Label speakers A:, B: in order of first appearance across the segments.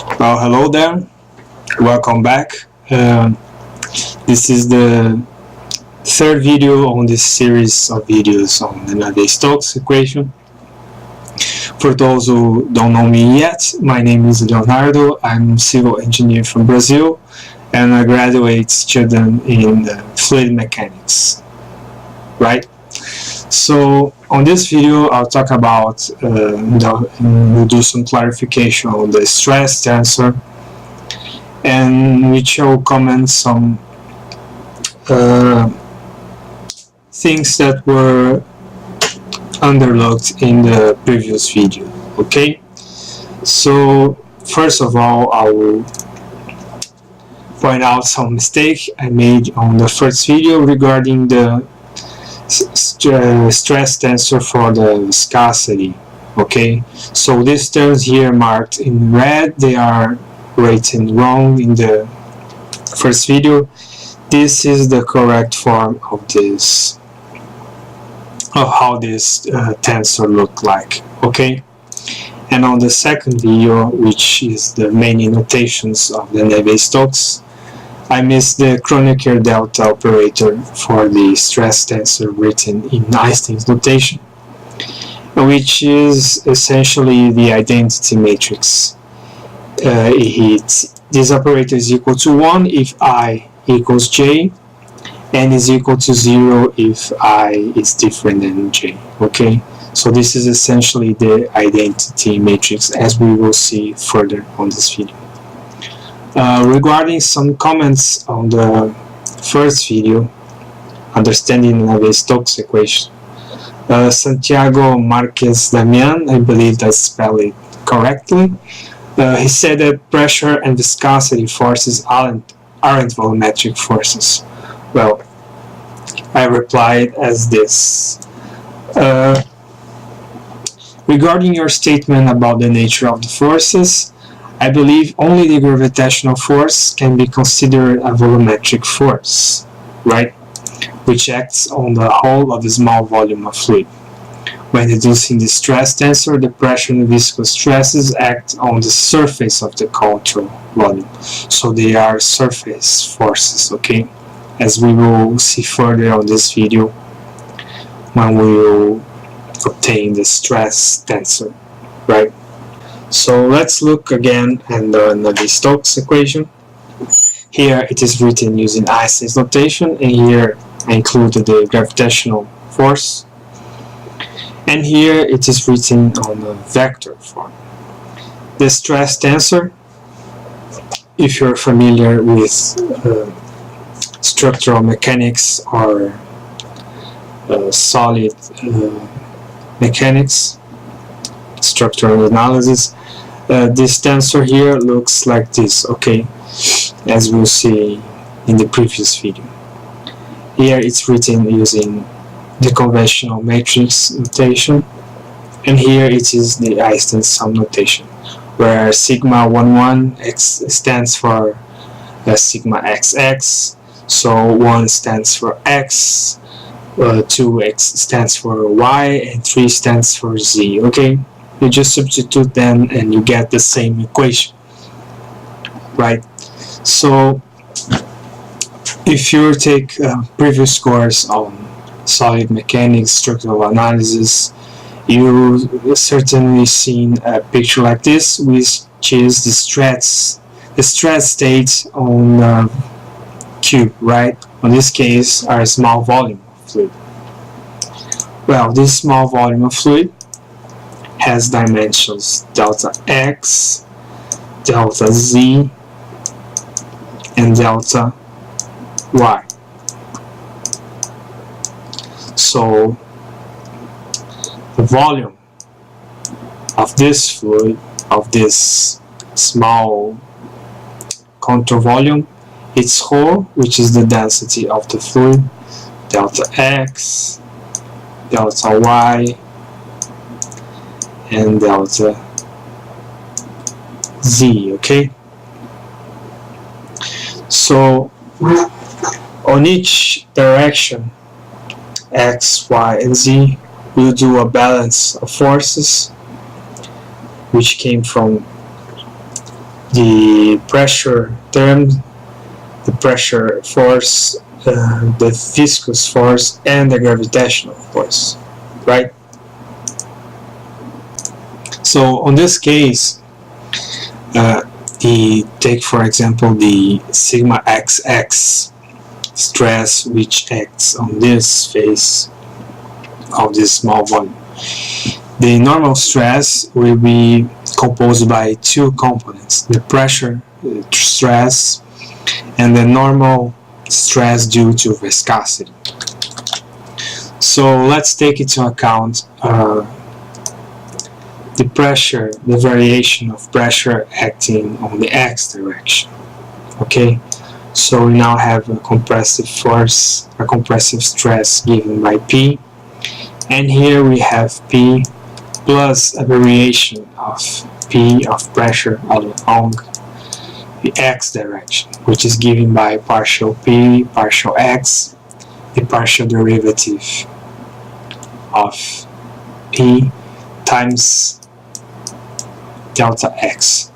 A: Well, hello there. Welcome back. This is the third video on this series of videos on the Navier Stokes equation. For those who don't know me yet, my name is Leonardo. I'm a civil engineer from Brazil and a graduate student in fluid mechanics. Right? So on this video, I'll talk about, we'll do some clarification on the stress tensor, and which will comment some things that were underlooked in the previous video. Okay, so first of all, I will point out some mistake I made on the first video regarding the stress tensor for the viscosity. Okay, so these terms here marked in red, they are written wrong in the first video. This is the correct form of this, of how this tensor look like. Okay, and on the second video, which is the main notations of the Navier Stokes, I missed the Kronecker delta operator for the stress tensor written in Einstein's notation, which is essentially the identity matrix. This operator is equal to 1 if I equals j, and is equal to 0 if I is different than j. Okay, so this is essentially the identity matrix, as we will see further on this video. Regarding some comments on the first video, understanding Navier Stokes equation, Santiago Marquez Damian, I believe I spelled it correctly, he said that pressure and viscosity forces aren't volumetric forces. Well, I replied as this. Regarding your statement about the nature of the forces, I believe only the gravitational force can be considered a volumetric force, right? Which acts on the whole of a small volume of fluid. When reducing the stress tensor, the pressure and viscous stresses act on the surface of the control volume. So they are surface forces, okay? As we will see further on this video when we will obtain the stress tensor, right? So let's look again at the Navier Stokes equation. Here it is written using Einstein's notation, and here I included the gravitational force. And here it is written on the vector form. The stress tensor, if you're familiar with structural mechanics or solid mechanics, structural analysis, this tensor here looks like this, okay, as we'll see in the previous video. Here it's written using the conventional matrix notation, and here it is the Einstein sum notation, where sigma 11 x stands for sigma xx, so 1 stands for x, 2x stands for y, and 3 stands for z. Okay, you just substitute them and you get the same equation, right? So if you take previous course on solid mechanics, structural analysis, you certainly seen a picture like this, which is the stress state on cube, right? In this case, our small volume of fluid. Well, this small volume of fluid has dimensions delta x, delta z, and delta y. So the volume of this fluid, of this small contour volume, its whole, which is the density of the fluid, delta x, delta y, and delta z. Okay, so on each direction, x, y, and z, we'll do a balance of forces which came from the pressure term, the pressure force, the viscous force, and the gravitational force, right? So on this case, take for example the sigma xx stress which acts on this face of this small volume. The normal stress will be composed by two components, the pressure stress and the normal stress due to viscosity. So let's take into account the pressure, the variation of pressure acting on the x direction. Okay, so we now have a compressive force, a compressive stress given by P, and here we have P plus a variation of P of pressure along the x direction, which is given by partial P, partial x, the partial derivative of P times delta x.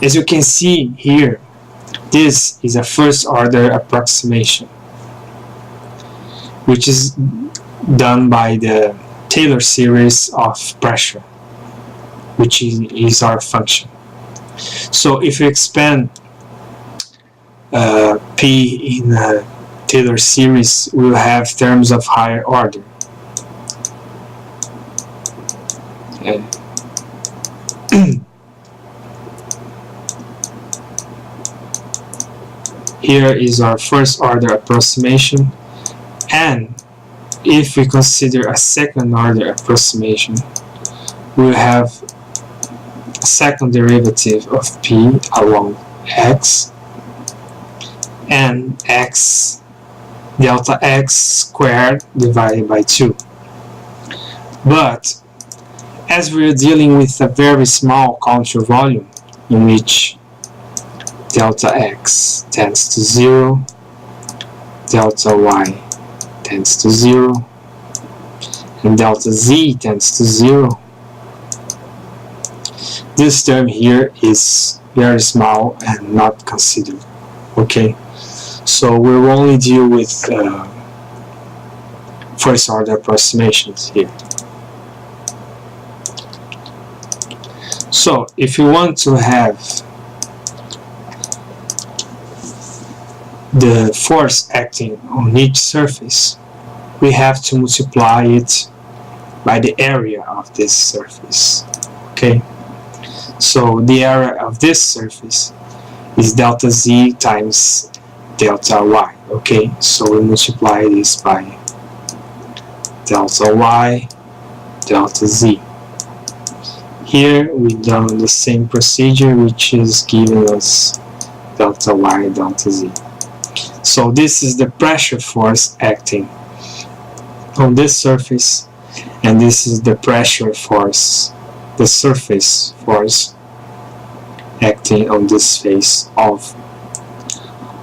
A: As you can see here, this is a first order approximation, which is done by the Taylor series of pressure, which is our function. So if you expand P in a Taylor series, we'll have terms of higher order. Okay. Here is our first order approximation, and if we consider a second order approximation, we'll have a second derivative of P along x and x delta x squared divided by 2. But as we're dealing with a very small contour volume in which delta x tends to 0, delta y tends to 0, and delta z tends to 0, this term here is very small and not considered. Okay, so we'll only deal with first order approximations here. So if you want to have the force acting on each surface, we have to multiply it by the area of this surface. Okay, so the area of this surface is delta z times delta y. Okay, so we multiply this by delta y, delta z. Here we've done the same procedure, which is giving us delta y, delta z. So this is the pressure force acting on this surface, and this is the pressure force, the surface force acting on this face of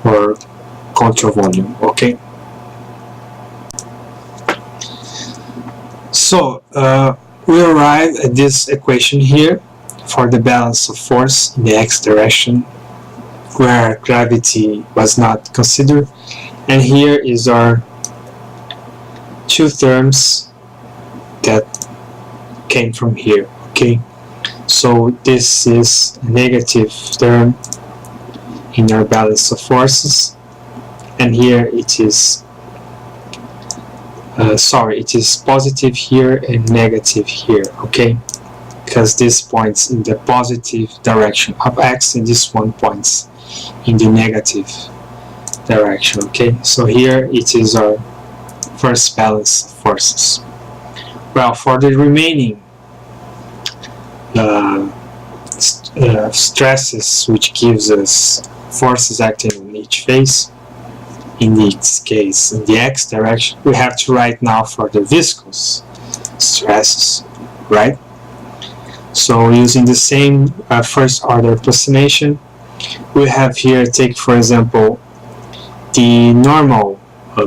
A: our contour volume. Okay, so we arrive at this equation here for the balance of force in the x direction, where gravity was not considered, and here is our two terms that came from here. Okay, so this is a negative term in our balance of forces, and here it is it is positive here and negative here. Okay, because this points in the positive direction of x and this one points in the negative direction. Okay, so here it is our first balance of forces. Well, for the remaining stresses, which gives us forces acting on each face, in this case in the x direction, we have to write now for the viscous stresses, right? So using the same first order approximation, we have here, take for example the normal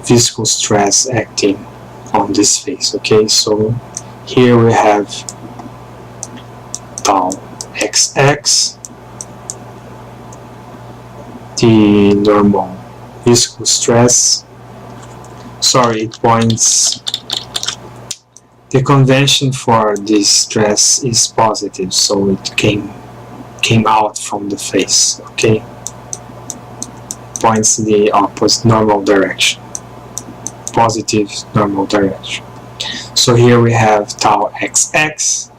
A: viscous stress acting on this face. Okay, so here we have tau xx the normal viscous stress. Sorry, it points. The convention for this stress is positive, so it came out from the face. Okay, points in the opposite normal direction, positive normal direction. So here we have tau xx,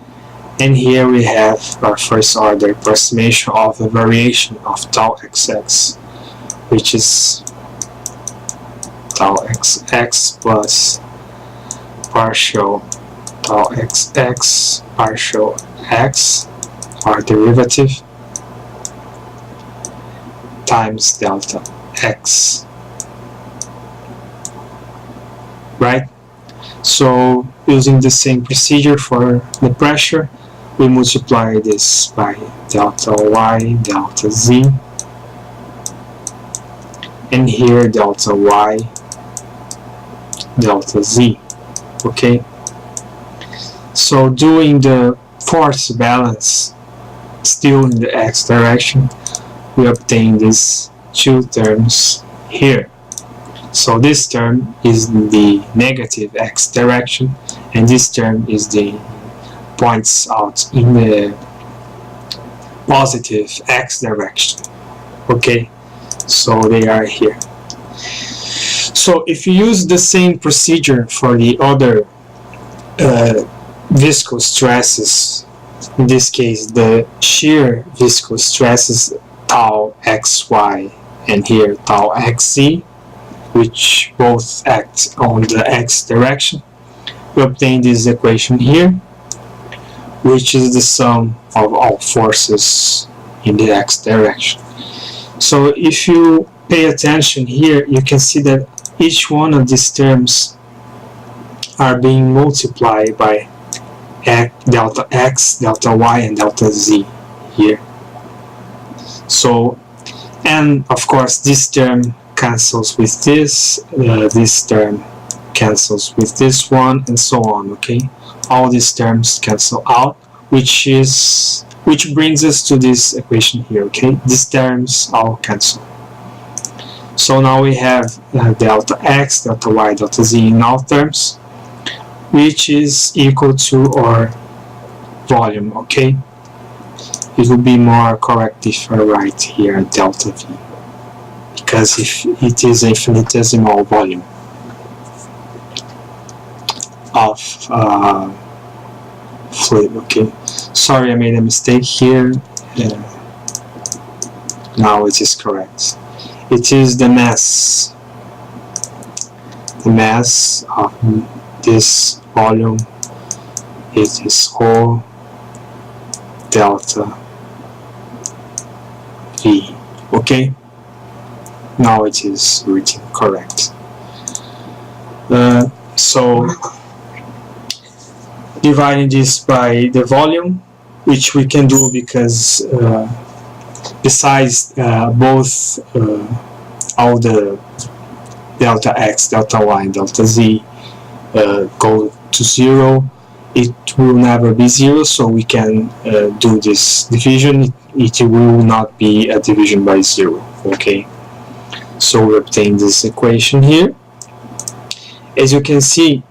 A: and here we have our first order approximation of the variation of tau xx, which is tau xx plus partial tau xx partial x, our derivative, times delta x, right? So using the same procedure for the pressure, we multiply this by delta y, delta z, and here delta y, delta z. Okay, so doing the force balance still in the x direction, we obtain these two terms here. So this term is in the negative x direction, and this term is the points out in the positive x direction. Okay, so they are here. So if you use the same procedure for the other viscous stresses, in this case the shear viscous stresses tau xy and here tau xz, which both act on the x direction, we obtain this equation here, which is the sum of all forces in the x direction. So if you pay attention here, you can see that each one of these terms are being multiplied by delta x, delta y, and delta z here. So, and of course this term cancels with this term cancels with this one, and so on. Okay, all these terms cancel out, which brings us to this equation here. Okay, these terms all cancel. So now we have delta x, delta y, delta z in all terms, which is equal to our volume. Okay, it would be more correct if I write here delta v, because if it is infinitesimal volume of fluid. Okay, sorry, I made a mistake here. Now it is correct. It is the mass of this volume. It is whole delta v. Okay, now it is written correct. So dividing this by the volume, which we can do because besides both all the delta x, delta y, and delta z go to 0, it will never be 0, so we can do this division. It will not be a division by 0. Okay, so we obtain this equation here. As you can see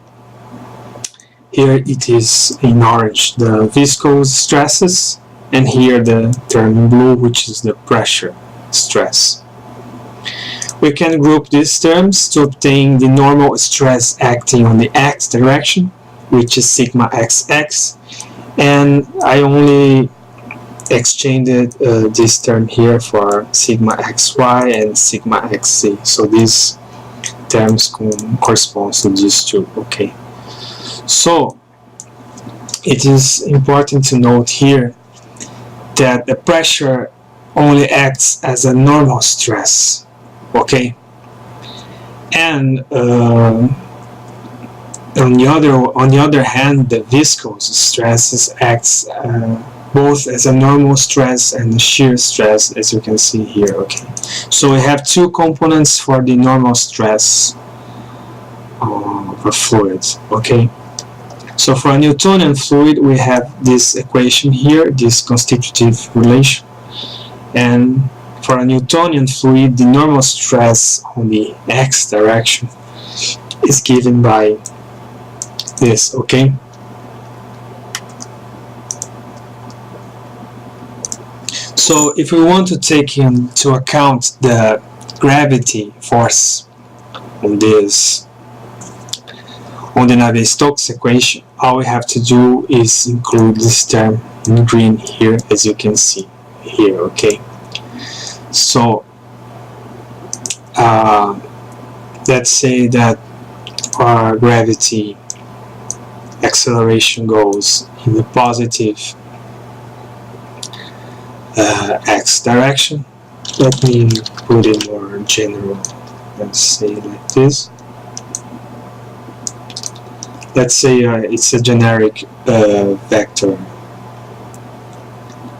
A: here, it is in orange the viscous stresses, and here the term in blue, which is the pressure stress. We can group these terms to obtain the normal stress acting on the x direction, which is sigma xx, and I only exchanged this term here for sigma xy and sigma xz, so these terms correspond to these two. Okay, so it is important to note here that the pressure only acts as a normal stress. Okay, and on the other hand, the viscous stresses acts both as a normal stress and a shear stress, as you can see here. Okay, so we have two components for the normal stress of a fluid. Okay, so for a Newtonian fluid, we have this equation here, this constitutive relation, and for a Newtonian fluid, the normal stress on the x direction is given by this, okay? So if we want to take into account the gravity force on this, on the Navier Stokes equation, all we have to do is include this term in green here, as you can see here, okay? So let's say that our gravity acceleration goes in the positive x direction. Let me put it more general. Let's say like this. Let's say it's a generic vector,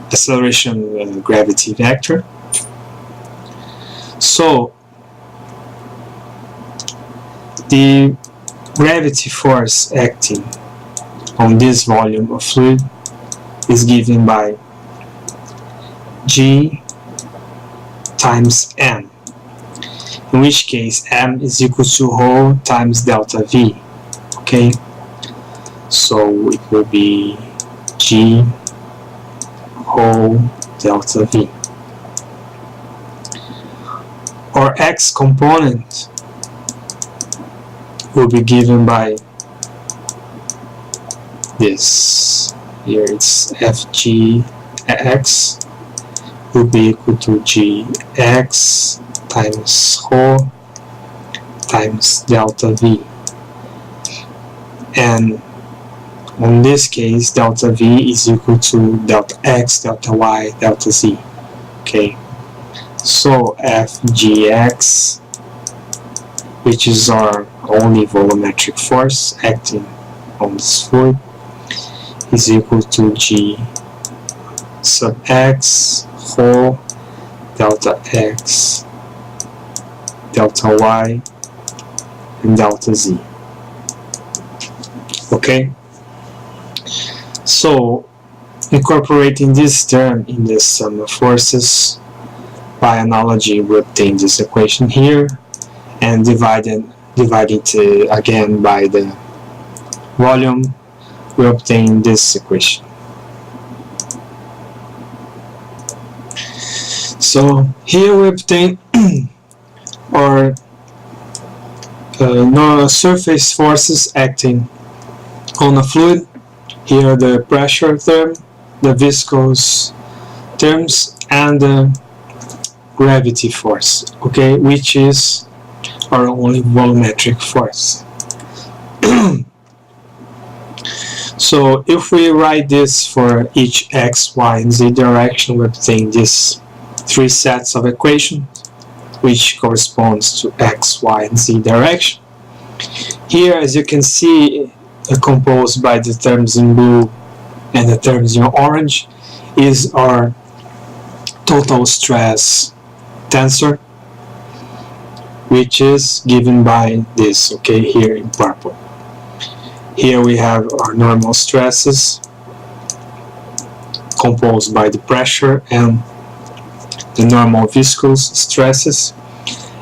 A: acceleration gravity vector. So the gravity force acting on this volume of fluid is given by G times M, in which case M is equal to rho times delta V, okay? So it will be G rho delta V. Our X component will be given by this. Here it's FGX will be equal to Gx times rho times delta V. And in this case, delta V is equal to delta X, delta Y, delta Z. Okay, so Fgx, which is our only volumetric force acting on this fluid, is equal to G sub X rho delta X delta Y and delta Z. Okay, so incorporating this term in the sum of forces, by analogy we obtain this equation here, and dividing it again by the volume, we obtain this equation. So here we obtain our surface forces acting on a fluid. Here the pressure term, the viscous terms, and the gravity force, okay, which is our only volumetric force. So if we write this for each x, y, and z direction, we obtain these three sets of equations, which corresponds to x, y, and z direction. Here, as you can see, composed by the terms in blue and the terms in orange, is our total stress tensor, which is given by this, okay, here in purple. Here we have our normal stresses composed by the pressure and the normal viscous stresses.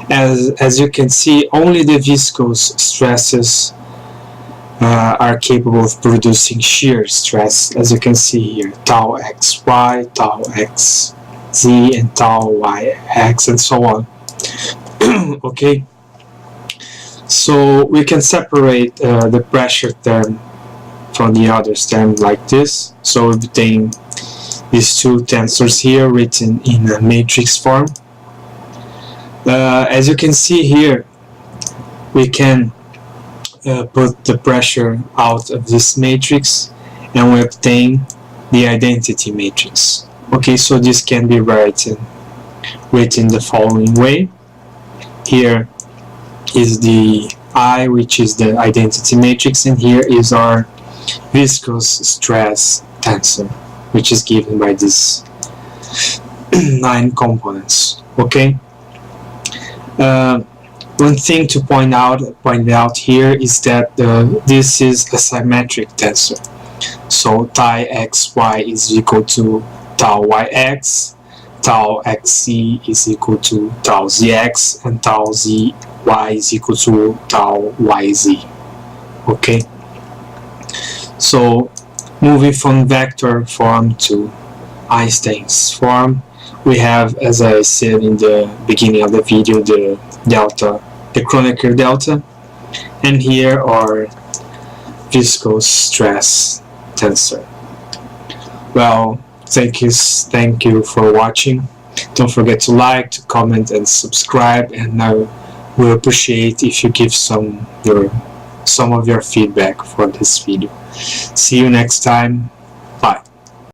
A: As you can see, only the viscous stresses are capable of producing shear stress, as you can see here, tau xy, tau xz, and tau yx, and so on. Okay, so we can separate the pressure term from the other term like this. So we obtain these two tensors here written in a matrix form. As you can see here, we can put the pressure out of this matrix and we obtain the identity matrix. Okay, so this can be written the following way. Here is the I, which is the identity matrix, and here is our viscous stress tensor, which is given by these 9 components. Okay. One thing to point out here is that this is a symmetric tensor. So tau xy is equal to tau yx, tau xc is equal to tau zx, and tau zy is equal to tau yz. Okay, so moving from vector form to Einstein's form, we have, as I said in the beginning of the video, the delta, the Kronecker delta, and here are viscous stress tensor. Well, thank you for watching. Don't forget to like, to comment, and subscribe, and I will appreciate if you give some of your feedback for this video. See you next time.